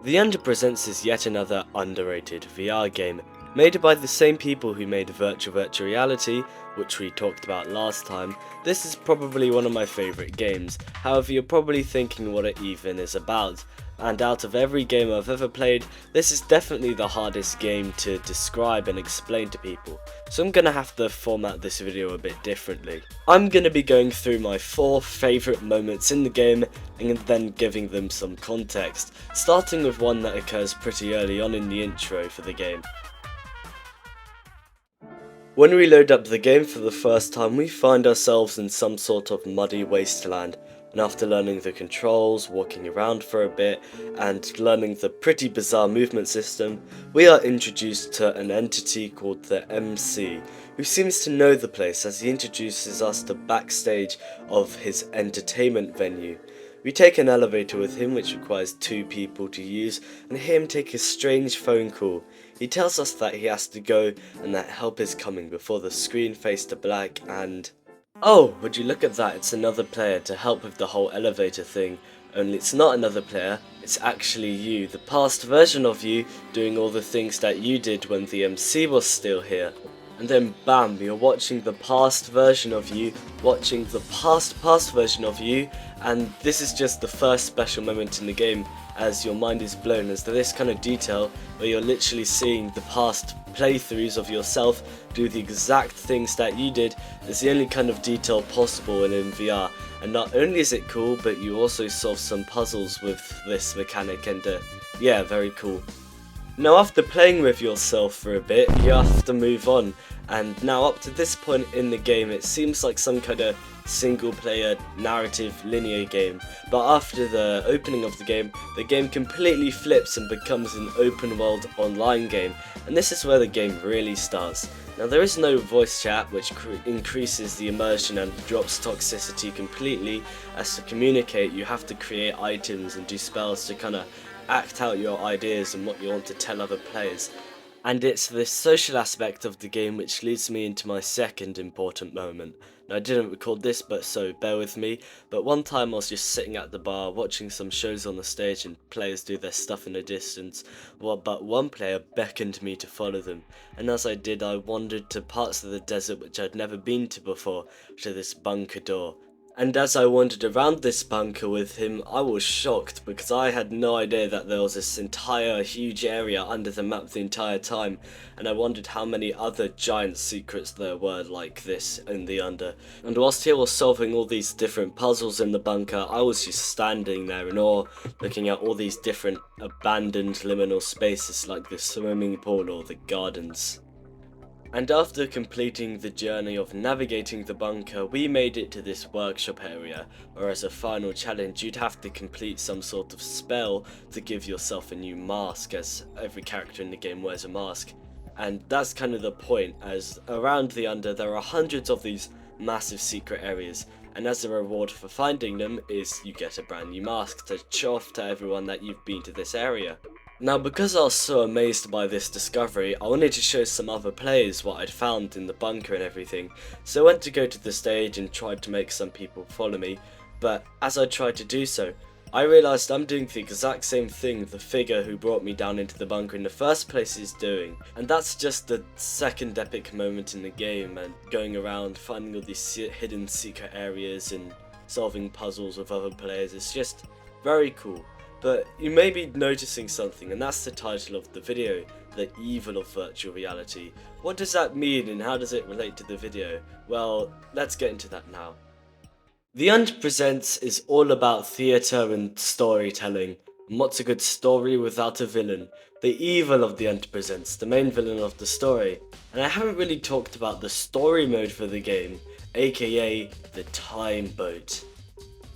The Under Presents is yet another underrated VR game, made by the same people who made virtual reality, which we talked about last time. This is probably one of my favourite games, however you're probably thinking what it even is about. And out of every game I've ever played, this is definitely the hardest game to describe and explain to people, so I'm gonna have to format this video a bit differently. I'm gonna be going through my 4 favourite moments in the game and then giving them some context, starting with one that occurs pretty early on in the intro for the game. When we load up the game for the first time, we find ourselves in some sort of muddy wasteland, and after learning the controls, walking around for a bit, and learning the pretty bizarre movement system, we are introduced to an entity called the MC, who seems to know the place as he introduces us to backstage of his entertainment venue. We take an elevator with him, which requires 2 people to use, and hear him take a strange phone call. He tells us that he has to go and that help is coming before the screen fades to black and... oh, would you look at that, it's another player to help with the whole elevator thing, only it's not another player, it's actually you, the past version of you, doing all the things that you did when the MC was still here. And then bam, you're watching the past version of you, watching the past version of you, and this is just the first special moment in the game as your mind is blown as to this kind of detail where you're literally seeing the past playthroughs of yourself do the exact things that you did. It's the only kind of detail possible in VR, and not only is it cool, but you also solve some puzzles with this mechanic, and yeah, very cool. Now after playing with yourself for a bit, you have to move on, and now up to this point in the game it seems like some kind of single player narrative linear game, but after the opening of the game completely flips and becomes an open world online game, and this is where the game really starts. Now there is no voice chat, which increases the immersion and drops toxicity completely, as to communicate you have to create items and do spells to kind of act out your ideas and what you want to tell other players. And it's this social aspect of the game which leads me into my second important moment. Now I didn't record this, but so bear with me, but one time I was just sitting at the bar watching some shows on the stage and players do their stuff in the distance, but one player beckoned me to follow them, and as I did I wandered to parts of the desert which I'd never been to before, to this bunker door. And as I wandered around this bunker with him, I was shocked because I had no idea that there was this entire huge area under the map the entire time, and I wondered how many other giant secrets there were like this in the Under. And whilst he was solving all these different puzzles in the bunker, I was just standing there in awe, looking at all these different abandoned liminal spaces like the swimming pool or the gardens. And after completing the journey of navigating the bunker, we made it to this workshop area, where as a final challenge you'd have to complete some sort of spell to give yourself a new mask, as every character in the game wears a mask. And that's kind of the point, as around the Under there are hundreds of these massive secret areas, and as a reward for finding them is you get a brand new mask to show off to everyone that you've been to this area. Now because I was so amazed by this discovery, I wanted to show some other players what I'd found in the bunker and everything, so I went to go to the stage and tried to make some people follow me, but as I tried to do so, I realised I'm doing the exact same thing the figure who brought me down into the bunker in the first place is doing, and that's just the second epic moment in the game, and going around finding all these hidden secret areas and solving puzzles with other players is just very cool. But you may be noticing something, and that's the title of the video, The Evil of Virtual Reality. What does that mean and how does it relate to the video? Well, let's get into that now. The Under Presents is all about theatre and storytelling. And what's a good story without a villain? The evil of the Under Presents, the main villain of the story. And I haven't really talked about the story mode for the game, aka the timeboat.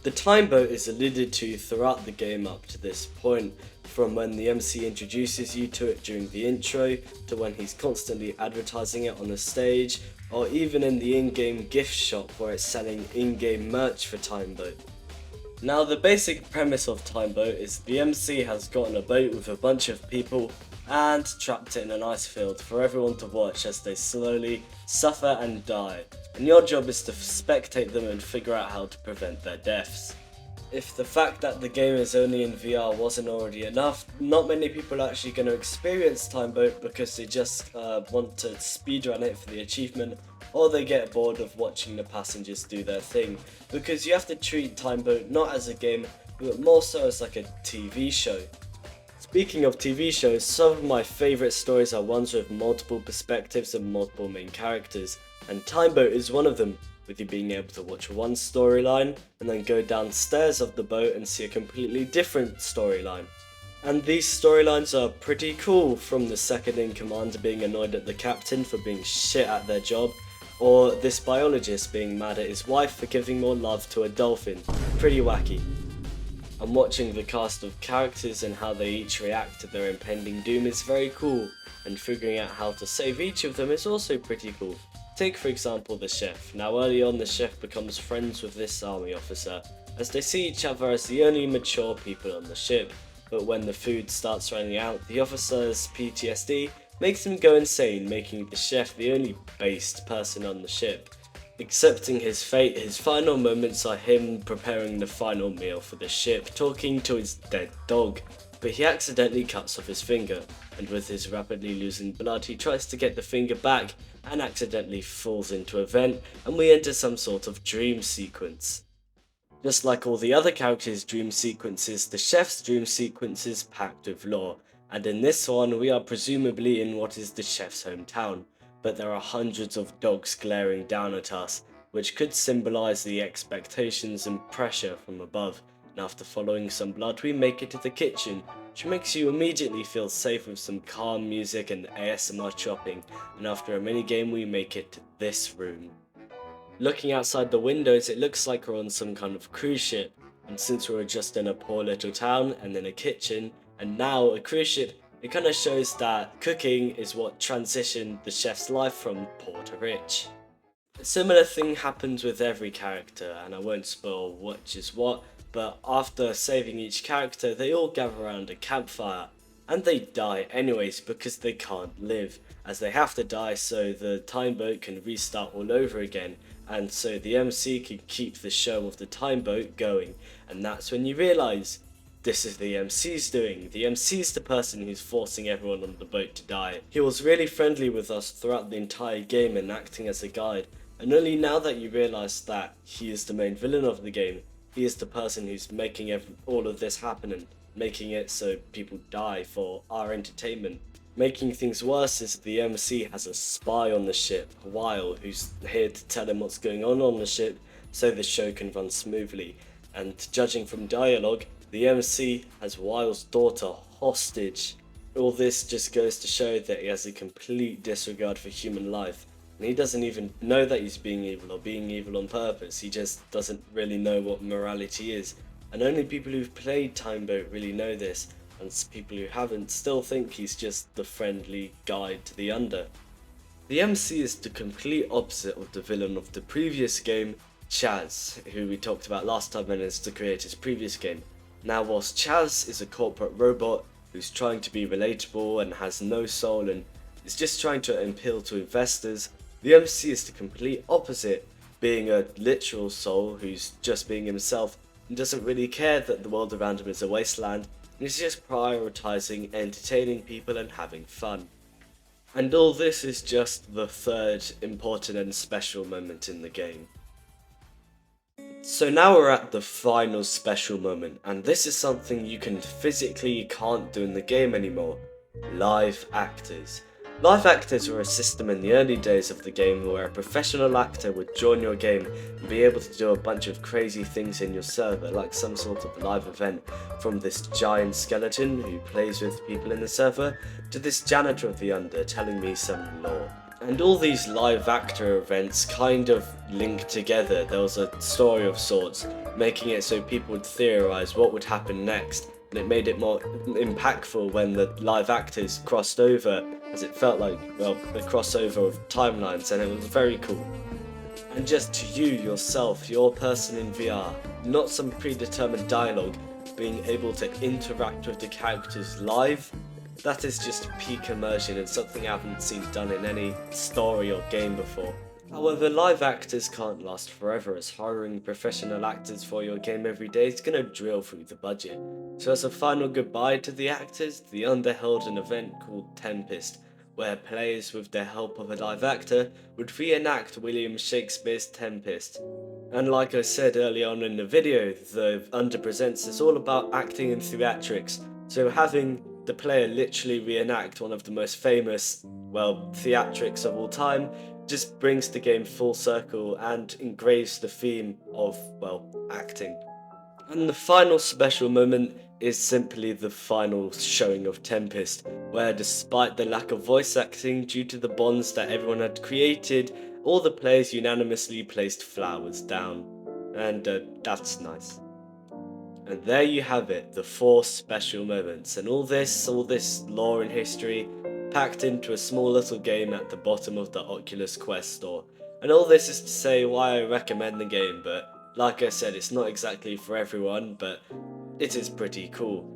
The timeboat is alluded to throughout the game up to this point, from when the MC introduces you to it during the intro, to when he's constantly advertising it on the stage, or even in the in-game gift shop where it's selling in-game merch for timeboat. Now the basic premise of timeboat is the MC has gotten a boat with a bunch of people and trapped it in an ice field for everyone to watch as they slowly suffer and die, and your job is to spectate them and figure out how to prevent their deaths. If the fact that the game is only in VR wasn't already enough, not many people are actually going to experience Timeboat because they just want to speedrun it for the achievement, or they get bored of watching the passengers do their thing, because you have to treat Timeboat not as a game, but more so as like a TV show. Speaking of TV shows, some of my favourite stories are ones with multiple perspectives and multiple main characters, and Timeboat is one of them, with you being able to watch one storyline and then go downstairs of the boat and see a completely different storyline. And these storylines are pretty cool, from the second in command being annoyed at the captain for being shit at their job, or this biologist being mad at his wife for giving more love to a dolphin. Pretty wacky. And watching the cast of characters and how they each react to their impending doom is very cool, and figuring out how to save each of them is also pretty cool. Take for example the chef. Now early on the chef becomes friends with this army officer, as they see each other as the only mature people on the ship, but when the food starts running out, the officer's PTSD makes him go insane, making the chef the only based person on the ship. Accepting his fate, his final moments are him preparing the final meal for the ship, talking to his dead dog, but he accidentally cuts off his finger, and with his rapidly losing blood he tries to get the finger back and accidentally falls into a vent, and we enter some sort of dream sequence. Just like all the other characters' dream sequences, the chef's dream sequence is packed with lore, and in this one we are presumably in what is the chef's hometown, but there are hundreds of dogs glaring down at us, which could symbolise the expectations and pressure from above, and after following some blood we make it to the kitchen, which makes you immediately feel safe with some calm music and ASMR chopping, and after a minigame we make it to this room. Looking outside the windows, it looks like we're on some kind of cruise ship, and since we were just in a poor little town and then a kitchen, and now a cruise ship, it kind of shows that cooking is what transitioned the chef's life from poor to rich. A similar thing happens with every character, and I won't spoil which is what, but after saving each character they all gather around a campfire, and they die anyways because they can't live, as they have to die so the time boat can restart all over again, and so the MC can keep the show of the time boat going. And that's when you realise this is the MC's doing. The MC's the person who's forcing everyone on the boat to die. He was really friendly with us throughout the entire game and acting as a guide, and only now that you realise that he is the main villain of the game, he is the person who's making all of this happen and making it so people die for our entertainment. Making things worse is the MC has a spy on the ship, Weil, who's here to tell him what's going on the ship so the show can run smoothly. And judging from dialogue, the MC has Weil's daughter hostage. All this just goes to show that he has a complete disregard for human life, and he doesn't even know that he's being evil or being evil on purpose. He just doesn't really know what morality is, and only people who've played Timeboat really know this, and people who haven't still think he's just the friendly guide to the under. The MC is the complete opposite of the villain of the previous game, Chaz, who we talked about last time and is the creator's previous game. Now whilst Chaz is a corporate robot who's trying to be relatable and has no soul and is just trying to appeal to investors, the MC is the complete opposite, being a literal soul who's just being himself and doesn't really care that the world around him is a wasteland, and is just prioritising entertaining people and having fun. And all this is just the third important and special moment in the game. So now we're at the final special moment, and this is something you physically can't do in the game anymore. Live actors. Live actors were a system in the early days of the game where a professional actor would join your game and be able to do a bunch of crazy things in your server, like some sort of live event, from this giant skeleton who plays with people in the server, to this janitor of the under telling me some lore. And all these live actor events kind of link together. There was a story of sorts, making it so people would theorise what would happen next, and it made it more impactful when the live actors crossed over, as it felt like, well, a crossover of timelines, and it was very cool. And just to you, yourself, your person in VR, not some predetermined dialogue, being able to interact with the characters live, that is just peak immersion and something I haven't seen done in any story or game before. However, live actors can't last forever, as hiring professional actors for your game every day is gonna drill through the budget. So as a final goodbye to the actors, the Under held an event called Tempest, where players with the help of a live actor would reenact William Shakespeare's Tempest. And like I said earlier on in the video, the Under Presents is all about acting and theatrics, so having the player literally reenact one of the most famous, well, theatrics of all time just brings the game full circle and engraves the theme of, well, acting. And the final special moment is simply the final showing of Tempest, where despite the lack of voice acting due to the bonds that everyone had created, all the players unanimously placed flowers down. And that's nice. And there you have it, the 4 special moments, and all this lore and history packed into a small little game at the bottom of the Oculus Quest store. And all this is to say why I recommend the game, but like I said, it's not exactly for everyone, but it is pretty cool.